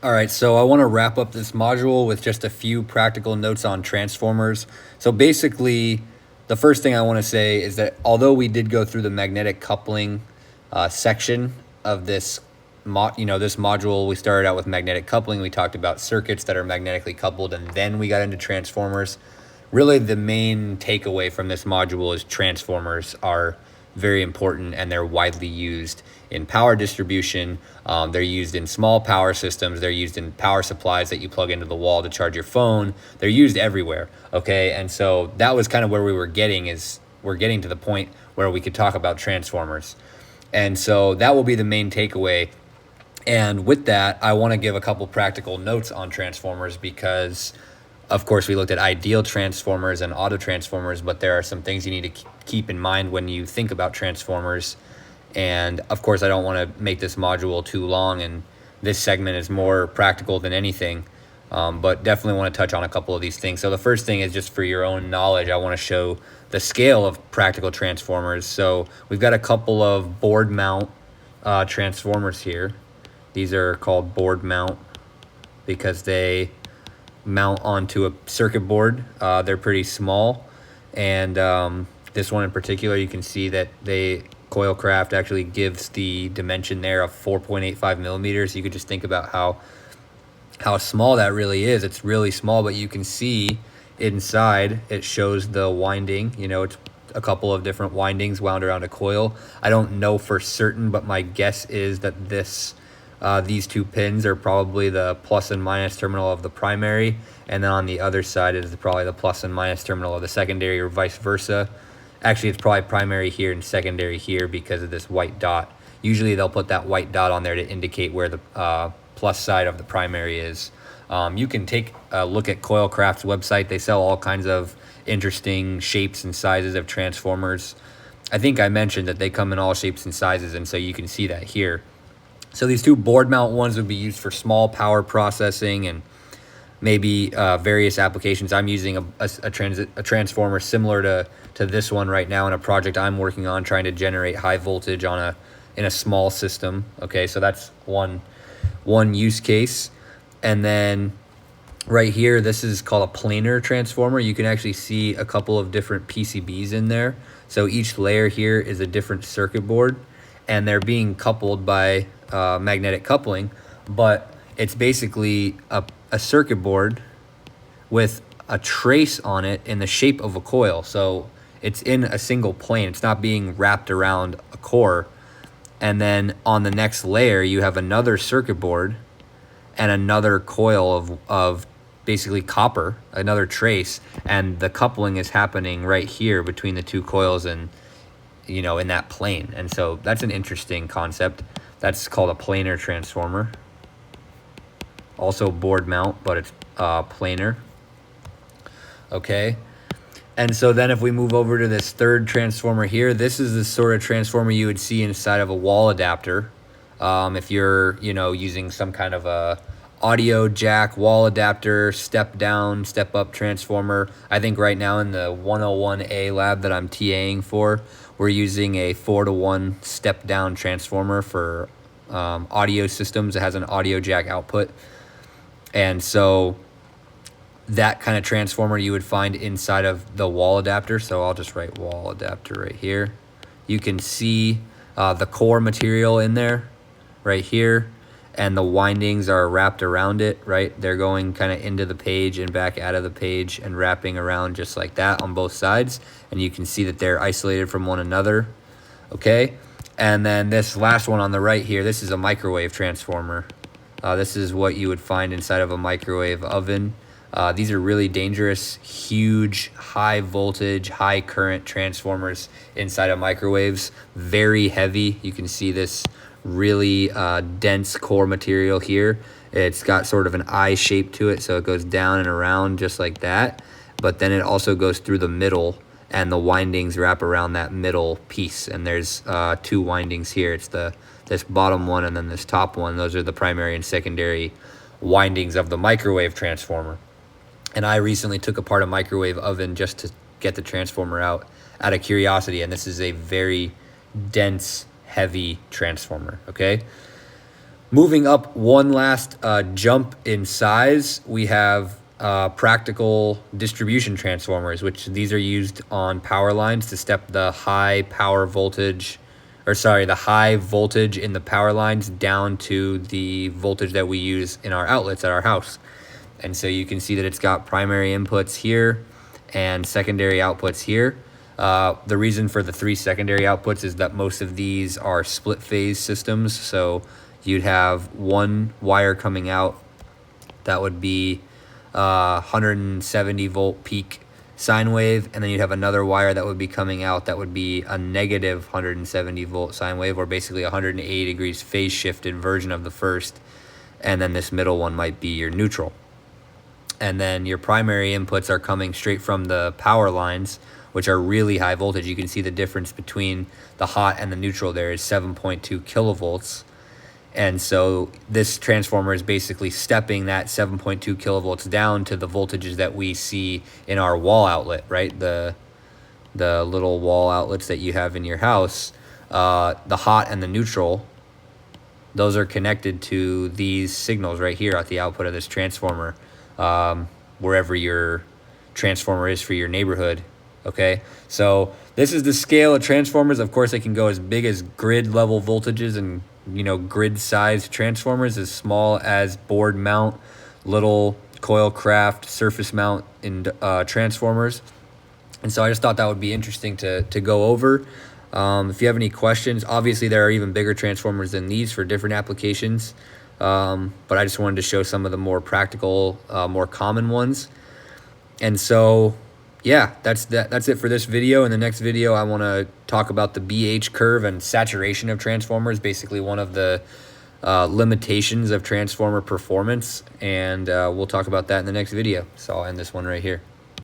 All right, so I want to wrap up this module with just a few practical notes on transformers. So basically, the first thing I want to say is that although we did go through the magnetic coupling section of this this module, we started out with magnetic coupling. We talked about circuits that are magnetically coupled, and then we got into transformers. Really, the main takeaway from this module is transformers are very important and they're widely used in power distribution. They're used in small power systems. They're used in power supplies that you plug into the wall to charge your phone. They're used everywhere. Okay. And so that was kind of where we're getting to the point where we could talk about transformers. And so that will be the main takeaway. And with that, I want to give a couple practical notes on transformers because of course, we looked at ideal transformers and auto transformers, but there are some things you need to keep in mind when you think about transformers. And of course, I don't want to make this module too long, and this segment is more practical than anything, but definitely want to touch on a couple of these things. So the first thing is just for your own knowledge, I want to show the scale of practical transformers. So we've got a couple of board mount transformers here. These are called board mount because they mount onto a circuit board. They're pretty small, and this one in particular, you can see that Coilcraft actually gives the dimension there of 4.85 millimeters. You could just think about how small that really is. It's really small, but you can see inside it shows the winding. It's a couple of different windings wound around a coil. I don't know for certain, but my guess is that these two pins are probably the plus and minus terminal of the primary, and then on the other side is probably the plus and minus terminal of the secondary, or vice versa. Actually, it's probably primary here and secondary here because of this white dot. Usually they'll put that white dot on there to indicate where the plus side of the primary is. You can take a look at Coilcraft's website. They sell all kinds of interesting shapes and sizes of transformers. I think I mentioned that they come in all shapes and sizes, and so you can see that here. So these two board mount ones would be used for small power processing and maybe various applications. I'm using a transformer similar to this one right now in a project I'm working on, trying to generate high voltage in a small system. Okay, so that's one use case. And then right here, this is called a planar transformer. You can actually see a couple of different PCBs in there. So each layer here is a different circuit board, and they're being coupled by magnetic coupling, but it's basically a circuit board with a trace on it in the shape of a coil. So it's in a single plane. It's not being wrapped around a core. And then on the next layer, you have another circuit board and another coil of basically copper, another trace, and the coupling is happening right here between the two coils and in that plane. And so that's an interesting concept. That's called a planar transformer. Also board mount, but it's planar. Okay. And so then if we move over to this third transformer here, this is the sort of transformer you would see inside of a wall adapter. If you're, using some kind of a audio jack, wall adapter, step down, step up transformer. I think right now in the 101A lab that I'm TAing for, we're using a 4-to-1 step down transformer for audio systems. It has an audio jack output. And so that kind of transformer you would find inside of the wall adapter. So I'll just write wall adapter right here. You can see the core material in there right here, and the windings are wrapped around it, right? They're going kind of into the page and back out of the page and wrapping around just like that on both sides. And you can see that they're isolated from one another, okay? And then this last one on the right here, this is a microwave transformer. This is what you would find inside of a microwave oven. These are really dangerous, huge, high voltage, high current transformers inside of microwaves. Very heavy. You can see this really dense core material here. It's got sort of an I shape to it, so it goes down and around just like that. But then it also goes through the middle, and the windings wrap around that middle piece. And there's two windings here. It's this bottom one and then this top one. Those are the primary and secondary windings of the microwave transformer. And I recently took apart a microwave oven just to get the transformer out of curiosity. And this is a very dense, heavy transformer, okay? Moving up one last jump in size, we have practical distribution transformers, which these are used on power lines to step the high voltage in the power lines down to the voltage that we use in our outlets at our house. And so you can see that it's got primary inputs here and secondary outputs here. The reason for the 3 secondary outputs is that most of these are split phase systems. So you'd have one wire coming out that would be 170 volt peak sine wave, and then you'd have another wire that would be coming out that would be a negative 170 volt sine wave, or basically 180 degrees phase shifted version of the first. And then this middle one might be your neutral. And then your primary inputs are coming straight from the power lines, which are really high voltage. You can see the difference between the hot and the neutral there is 7.2 kilovolts. And so this transformer is basically stepping that 7.2 kilovolts down to the voltages that we see in our wall outlet, right? The little wall outlets that you have in your house, the hot and the neutral, those are connected to these signals right here at the output of this transformer, wherever your transformer is for your neighborhood. Okay, so this is the scale of transformers. Of course, they can go as big as grid level voltages and, you know, grid sized transformers, as small as board mount, little Coilcraft surface mount in transformers. And so I just thought that would be interesting to go over. If you have any questions, obviously there are even bigger transformers than these for different applications. But I just wanted to show some of the more practical, more common ones. And so, yeah, that's it for this video. In the next video, I want to talk about the BH curve and saturation of transformers, basically one of the limitations of transformer performance. And we'll talk about that in the next video. So I'll end this one right here.